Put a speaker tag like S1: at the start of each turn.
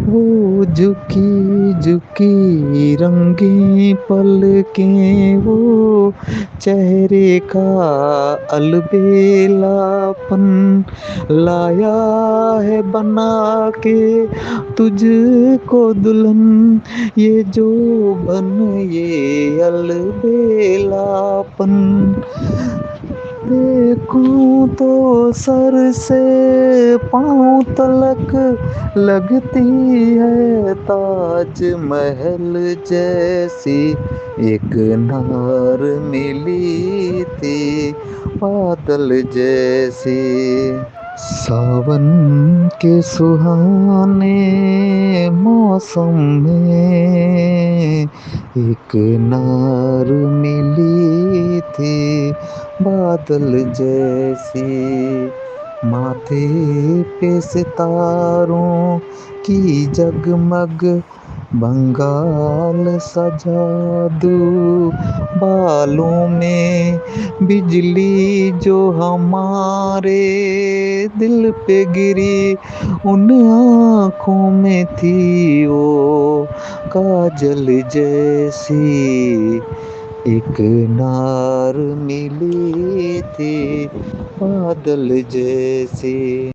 S1: वो झुकी झुकी रंगी पलकें, वो चेहरे का अलबेलापन लाया है बना के तुझको दुल्हन। ये जो बन ये अलबेलापन, देखूं तो सर से पांव तलक लगती है ताज महल जैसी। एक नार मिली थी बादल जैसी। सावन के सुहाने मौसम में एक नार मिली थी बादल जैसी। माथे पे सितारों की जगमग बंगाल सजा दूं, बालों में बिजली जो हमारे दिल पे गिरी, उन आँखों में थी वो काजल जैसी। एक नार मिली थी बादल जैसी।